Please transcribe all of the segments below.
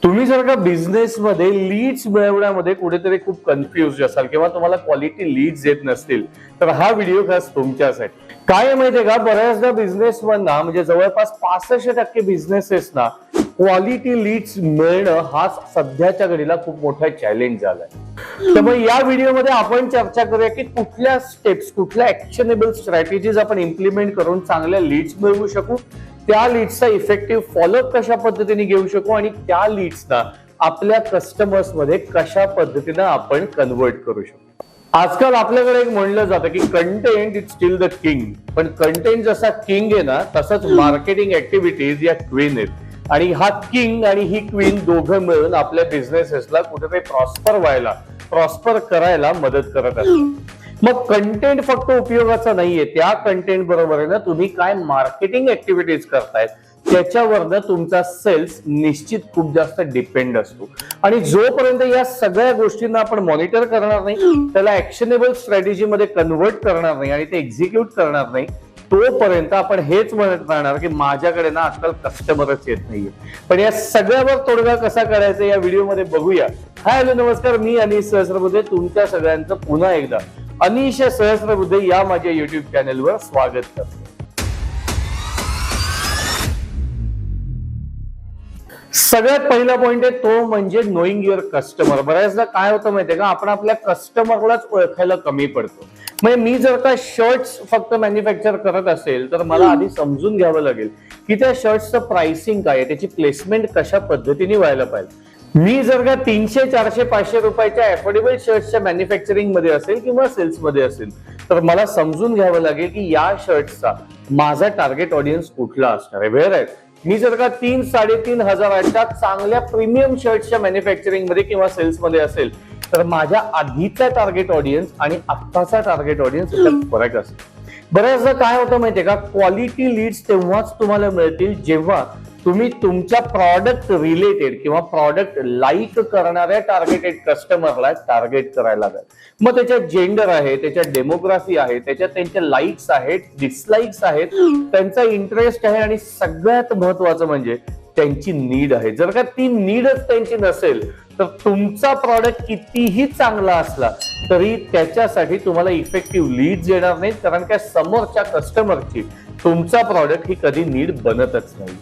तुम्ही जर का बिझनेसमध्ये लीड्स मिळवण्यामध्ये कुठेतरी खूप कन्फ्युज असाल किंवा तुम्हाला क्वालिटी लीड्स येत नसतील तर हा व्हिडिओ खास तुमच्यासाठी. काय आहे माहितीये का, बऱ्याचदा बिझनेसमधना म्हणजे जवळपास 65% बिझनेसेसना क्वालिटी लीड्स मिळणं हा सध्याच्या घडीला खूप मोठा चॅलेंज झालाय. तर मग या व्हिडिओमध्ये आपण चर्चा करूया की कुठल्या स्टेप्स, कुठल्या ऍक्शनेबल स्ट्रॅटेजीज आपण इम्प्लिमेंट करून चांगल्या लीड्स मिळवू शकू, त्या लीड्सचा इफेक्टिव्ह फॉलोअप कशा पद्धतीने घेऊ शकू आणि त्या लीड्सना आपल्या कस्टमर्स मध्ये कशा पद्धतीने आपण कन्वर्ट करू शकू. आजकाल आपल्याकडे एक म्हणलं जातं की content is steel the king, पण कंटेंट जसा किंग आहे ना तसंच मार्केटिंग ऍक्टिव्हिटीज या क्वीन आहेत. आणि हा किंग आणि ही क्वीन दोघं मिळून आपल्या बिझनेसेसला कुठेतरी प्रॉस्पर करायला मदत करत असतात. मग कंटेंट फक्त उपयोगाचा नाहीये, त्या कंटेंट बरोबर आहे ना तुम्ही काय मार्केटिंग ऍक्टिव्हिटीज करतायत त्याच्यावरनं तुमचा सेल्स निश्चित खूप जास्त डिपेंड असतो. आणि जोपर्यंत या सगळ्या गोष्टींना आपण मॉनिटर करणार नाही, त्याला ऍक्शनेबल स्ट्रॅटेजी मध्ये कन्वर्ट करणार नाही आणि ते एक्झिक्यूट करणार नाही, तोपर्यंत आपण हेच म्हणत राहणार की माझ्याकडे ना आजकाल कस्टमरच येत नाहीये. पण या सगळ्यावर तोडगा कसा काढायचा या व्हिडिओमध्ये बघूया. हाय हॅलो नमस्कार, मी अनिश सहस्रबुद्धे तुमच्या सगळ्यांचं पुन्हा एकदा अनिश सहस्रबुद्धे या माझ्या युट्यूब चॅनलवर स्वागत करतो. सगळ्यात पहिला पॉइंट आहे तो म्हणजे नोईंग युअर कस्टमर. बऱ्याचदा काय होतं माहितीये का, आपण आपल्या कस्टमरलाच ओळखायला कमी पडतो. म्हणजे मी जर का शर्ट्स फक्त मॅन्युफॅक्चर करत असेल तर मला आधी समजून घ्यावं लागेल की त्या शर्ट्सचं प्राइसिंग काय आहे, त्याची प्लेसमेंट कशा पद्धतीने व्हायला पाहिजे. मी जर का 300, 400, 500 रुपयाच्या अफोर्डेबल शर्ट्सच्या मॅन्युफॅक्चरिंग मध्ये असेल किंवा सेल्स मध्ये असेल तर मला समजून घ्यावं लागेल की या शर्ट्सचा माझा टार्गेट ऑडियन्स कुठला असणार आहे. वेअर आहे मी जर का 3-3.5 हजाराच्या चांगल्या प्रीमियम शर्ट्सच्या मॅन्युफॅक्चरिंग मध्ये किंवा सेल्स मध्ये असेल तर माझ्या आधीचा टार्गेट ऑडियन्स आणि आत्ताचा टार्गेट ऑडियन्स याच्यात फरक असेल. बऱ्याचदा काय होतं माहितीये का, क्वालिटी लीड्स तेव्हाच तुम्हाला मिळतील जेव्हा तुम्ही तुमच्या प्रॉडक्ट रिलेटेड किंवा प्रॉडक्ट लाईक करणाऱ्या टार्गेटेड कस्टमरला टार्गेट करायला लागेल. मग त्याच्यात जेंडर आहे, त्याच्यात डेमोग्राफी आहे, त्याच्यात त्यांच्या लाईक्स आहेत, डिसलाईक्स आहेत, त्यांचा इंटरेस्ट आहे आणि सगळ्यात महत्वाचं म्हणजे त्यांची नीड आहे. जर का ती नीडच त्यांची नसेल तर तुमचा प्रॉडक्ट कितीही चांगला असला तरी त्याच्यासाठी तुम्हाला इफेक्टिव्ह लीड्स येणार नाहीत, कारण का समोरच्या कस्टमरची तुमचा प्रॉडक्ट ही कधी नीड बनतच नाही.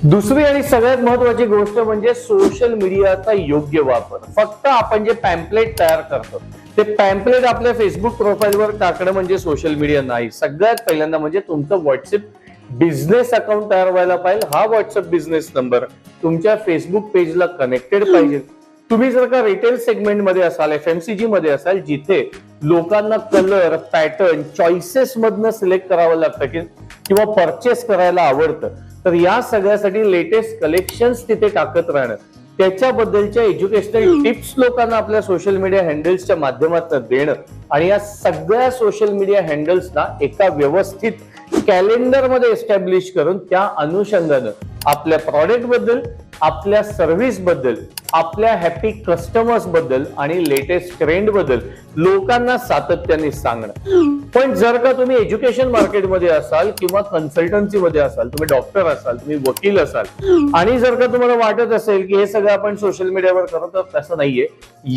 दुसरी आणि सगळ्यात महत्वाची गोष्ट म्हणजे सोशल मीडियाचा योग्य वापर. फक्त आपण जे पॅम्पलेट तयार करतो ते पॅम्पलेट आपल्या फेसबुक प्रोफाईलवर टाकणं म्हणजे सोशल मीडिया नाही. सगळ्यात पहिल्यांदा म्हणजे तुमचं व्हॉट्सअप बिझनेस अकाउंट तयार व्हायला पाहिजे. हा व्हॉट्सअप बिझनेस नंबर तुमच्या फेसबुक पेजला कनेक्टेड पाहिजे. तुम्ही जर का रिटेल सेगमेंट मध्ये असाल, FMCG मध्ये असाल, जिथे लोकांना कलर, पॅटर्न, चॉईसेस मधनं सिलेक्ट करावं लागतं किंवा परचेस करायला आवडतं, तर या सगळ्यासाठी लेटेस्ट कलेक्शन्स तिथे टाकत राहणं, त्याच्याबद्दलच्या एज्युकेशनल टिप्स लोकांना आपल्या सोशल मीडिया हँडल्सच्या माध्यमातून देणं आणि या सगळ्या सोशल मीडिया हँडल्सना एका व्यवस्थित कॅलेंडर मध्ये एस्टॅब्लिश करून त्या अनुषंगानं आपल्या प्रॉडक्ट बद्दल, आपल्या सर्व्हिस बद्दल, आपल्या हॅपी कस्टमर्स बद्दल आणि लेटेस्ट ट्रेंड बद्दल लोकांना सातत्याने सांगणं. पण जर का तुम्ही एज्युकेशन मार्केटमध्ये असाल किंवा कन्सल्टन्सी मध्ये असाल, तुम्ही डॉक्टर असाल, तुम्ही वकील असाल आणि जर का तुम्हाला वाटत असेल की हे सगळं आपण सोशल मीडियावर करतो, तर तसं नाहीये.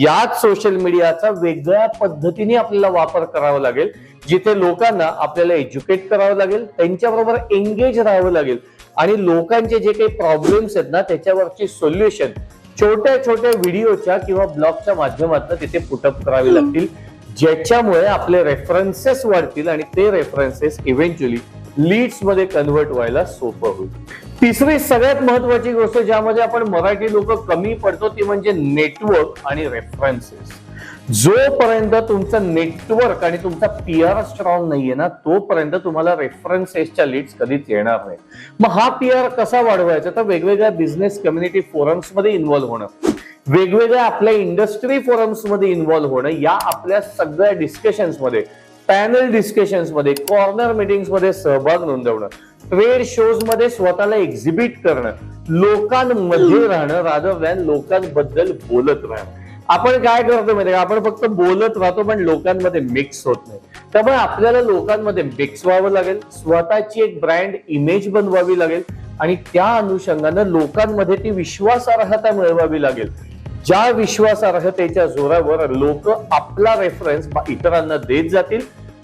याच सोशल मीडियाचा वेगळ्या पद्धतीने आपल्याला वापर करावा लागेल, जिथे लोकांना आपल्याला एज्युकेट करावं लागेल, त्यांच्याबरोबर एंगेज राहावं लागेल आणि लोकांचे जे काही प्रॉब्लेम्स आहेत ना त्याच्यावरची सोल्युशन छोट्या छोट्या व्हिडिओच्या किंवा ब्लॉगच्या माध्यमातून तिथे पुटअप करावे लागतील, ज्याच्यामुळे आपले रेफरन्सेस वाढतील आणि ते रेफरन्सेस इव्हेंच्युअली लीड्स मध्ये कन्वर्ट व्हायला सोपं होईल. तिसरी सगळ्यात महत्वाची गोष्ट ज्यामध्ये आपण मराठी लोक कमी पडतो ती म्हणजे नेटवर्क आणि रेफरन्सेस. जोपर्यंत तुमचं नेटवर्क आणि तुमचा PR स्ट्रॉंग नाहीये ना तोपर्यंत तुम्हाला रेफरन्सेसच्या लीड्स कधीच येणार नाही. मग हा PR कसा वाढवायचा, तर वेगवेगळ्या बिझनेस कम्युनिटी फोरम्स मध्ये इन्व्हॉल्व्ह होणं, वेगवेगळ्या आपल्या इंडस्ट्री फोरम्स मध्ये इन्व्हॉल्व्ह होणं, या आपल्या सगळ्या डिस्कशन्स मध्ये, पॅनल डिस्कशन्स मध्ये, कॉर्नर मीटिंग्स मध्ये सहभाग नोंदवणं, ट्रेड शोज मध्ये स्वतःला एक्झिबिट करणं, लोकांमध्ये राहणं रादर दॅन लोकांबद्दल बोलत राहणं. आपण काय करतो माहिती का, आपण फक्त बोलत राहतो पण लोकांमध्ये मिक्स होत नाही. त्यामुळे आपल्याला लोकांमध्ये मिक्स व्हावं लागेल, स्वतःची एक ब्रँड इमेज बनवावी लागेल, आणि त्या अनुषंगानं लोकांमध्ये ती विश्वासार्हता मिळवावी लागेल. ज्या विश्वासार्हतेच्या जोरावर लोक आपला रेफरन्स इतरांना देत जातील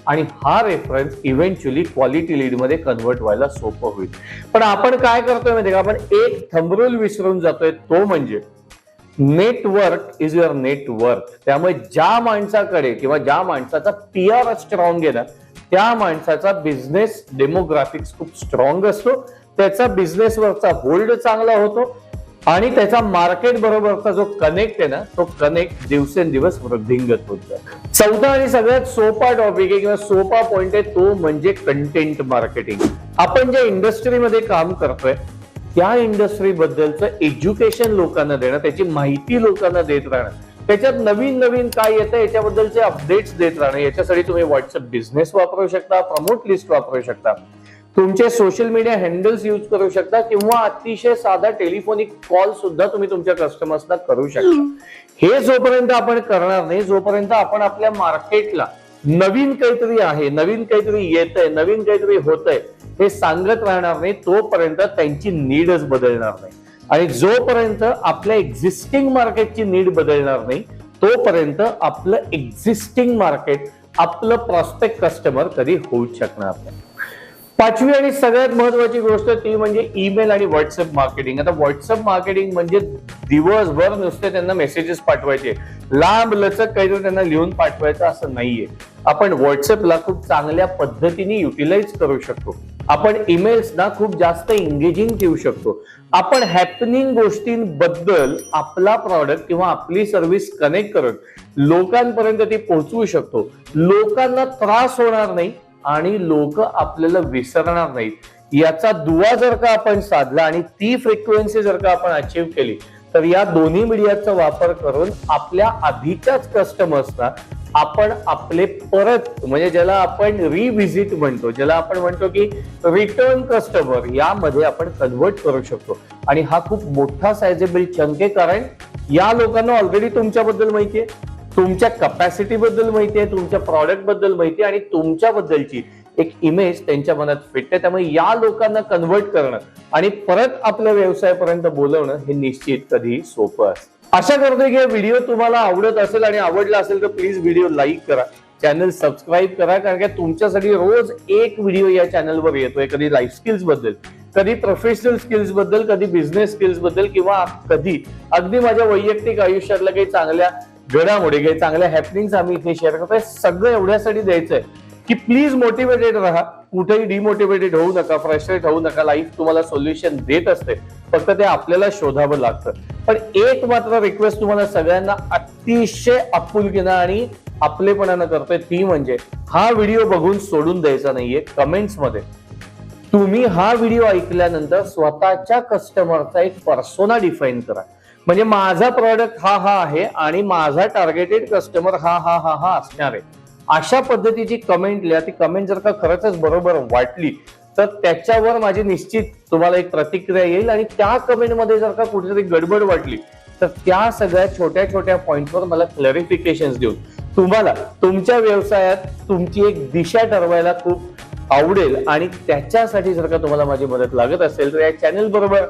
आणि हा रेफरन्स इव्हेंच्युअली क्वालिटी लीड मध्ये कन्व्हर्ट व्हायला सोपं होईल. पण आपण काय करतोय माहिती का, आपण एक थंब रूल विसरून जातोय, तो म्हणजे नेटवर्क इज युअर नेटवर्थ. त्यामुळे ज्या माणसाकडे किंवा ज्या माणसाचा पीआर स्ट्रॉंग आहे ना, त्या माणसाचा बिझनेस डेमोग्राफिक्स खूप स्ट्रॉंग असतो, त्याचा बिझनेसवरचा होल्ड चांगला होतो आणि त्याचा मार्केट बरोबरचा जो कनेक्ट आहे ना, तो कनेक्ट दिवसेंदिवस वृद्धिंगत होत जातो. चौथा आणि सगळ्यात सोपा टॉपिक आहे किंवा सोपा पॉइंट आहे, तो म्हणजे कंटेंट मार्केटिंग. आपण ज्या इंडस्ट्रीमध्ये काम करतोय त्या इंडस्ट्री बद्दलचं एज्युकेशन लोकांना देणं, त्याची माहिती लोकांना देत राहणं, त्याच्यात नवीन नवीन काय येतं याच्याबद्दलचे अपडेट्स देत राहणं. याच्यासाठी तुम्ही व्हॉट्सअप बिझनेस वापरू शकता, प्रमोट लिस्ट वापरू शकता, तुमचे सोशल मीडिया हँडल्स यूज करू शकता किंवा अतिशय साधा टेलिफोनिक कॉल सुद्धा तुम्ही तुमच्या कस्टमर्सना करू शकता. हे जोपर्यंत आपण करणार नाही, जोपर्यंत आपण आपल्या मार्केटला नवीन काहीतरी आहे, नवीन काहीतरी येतंय, नवीन काहीतरी होतंय हे सांगत राहणार नाही, तोपर्यंत त्यांची नीडच बदलणार नाही. आणि जोपर्यंत आपल्या एक्झिस्टिंग मार्केटची नीड बदलणार नाही, तोपर्यंत आपलं एक्झिस्टिंग मार्केट, आपलं प्रॉस्पेक्ट कस्टमर कधी होऊच शकणार नाही. पाचवी आणि सगळ्यात महत्वाची गोष्ट ती म्हणजे ईमेल आणि व्हॉट्सअप मार्केटिंग. आता व्हॉट्सअप मार्केटिंग म्हणजे दिवसभर नुसते त्यांना मेसेजेस पाठवायचे, लांब लचक काहीतरी त्यांना लिहून पाठवायचं असं नाहीये. आपण व्हॉट्सअपला खूप चांगल्या पद्धतीने युटिलाइज करू शकतो. आपण ईमेल्सना खूप जास्त एंगेजिंग ठेवू शकतो. आपण हॅपनिंग गोष्टींबद्दल आपला प्रॉडक्ट किंवा आपली सर्व्हिस कनेक्ट करून लोकांपर्यंत ती पोहोचवू शकतो. लोकांना त्रास होणार नाही आणि लोक आपल्याला विसरणार नाहीत. याचा दुवा जर का आपण साधला आणि ती फ्रिक्वेन्सी जर का आपण अचीव्ह केली, तर या दोन्ही मीडियाचा वापर करून आपल्या आधीच्याच कस्टमर्सना आपण आपले परत, म्हणजे ज्याला आपण रिव्हिजिट म्हणतो, ज्याला आपण म्हणतो की रिटर्न कस्टमर, यामध्ये आपण कन्व्हर्ट करू शकतो. आणि हा खूप मोठा सायझेबल चंक आहे, कारण या लोकांना ऑलरेडी तुमच्याबद्दल माहिती आहे, तुमच्या कपॅसिटी बद्दल माहिती आहे, तुमच्या प्रॉडक्ट बद्दल माहिती आहे आणि तुमच्याबद्दलची एक इमेज त्यांच्या मनात फिट आहे. त्यामुळे या लोकांना कन्व्हर्ट करणं आणि परत आपल्या व्यवसायापर्यंत बोलवणं हे निश्चित कधी सोपं असतं. आशा करतोय की व्हिडिओ तुम्हाला आवडत असेल आणि आवडला असेल तर प्लीज व्हिडिओ लाईक करा, चॅनल सबस्क्राईब करा, कारण की तुमच्यासाठी रोज एक व्हिडिओ या चॅनलवर येतोय. कधी लाईफ स्किल्स बद्दल, कधी प्रोफेशनल स्किल्स बद्दल, कधी बिझनेस स्किल्स बद्दल किंवा कधी अगदी माझ्या वैयक्तिक आयुष्यातल्या काही चांगल्या घडामोडी, काही चांगल्या हॅपनिंग्स आम्ही इथे शेअर करतोय. सगळं एवढ्यासाठी द्यायचंय की प्लीज मोटिवेटेड राहा, कुठेही डिमोटिवेटेड होऊ नका, फ्रस्ट्रेट होऊ नका. लाईफ तुम्हाला सोल्युशन देत असते, फक्त ते आपल्याला शोधावं लागतं. पण एक मात्र रिक्वेस्ट तुम्हाला सगळ्यांना अतिशय आपुलकीनं आणि आपलेपणानं करतोय, ती म्हणजे हा व्हिडिओ बघून सोडून द्यायचा नाहीये. कमेंट्समध्ये तुम्ही हा व्हिडिओ ऐकल्यानंतर स्वतःच्या कस्टमरचा एक पर्सोना डिफाईन करा. म्हणजे माझा प्रॉडक्ट हा आहे आणि माझा टार्गेटेड कस्टमर हा असणार आहे, अशा पद्धतीची कमेंट लिहा. ती कमेंट जर का खरंच बरोबर वाटली तर त्याच्यावर माझी निश्चित तुम्हाला एक प्रतिक्रिया येईल. आणि त्या कमेंटमध्ये जर का कुठेतरी गडबड वाटली तर त्या सगळ्या छोट्या छोट्या पॉइंटवर मला क्लॅरिफिकेशन्स देऊन तुम्हाला तुमच्या व्यवसायात तुमची एक दिशा ठरवायला खूप आवडेल. आणि त्याच्यासाठी जर का तुम्हाला माझी मदत लागत असेल तर या चॅनल बरोबर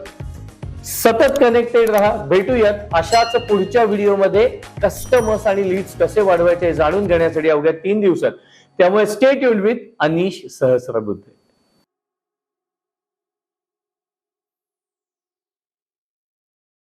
सतत कनेक्टेड राहा. भेटूयात अशाच पुढच्या व्हिडिओमध्ये कस्टमर्स आणि लीड्स कसे वाढवायचे जाणून घेण्यासाठी अवघ्या 3 दिवसात. त्यामुळे stay tuned with Anish Sahasrabuddhe.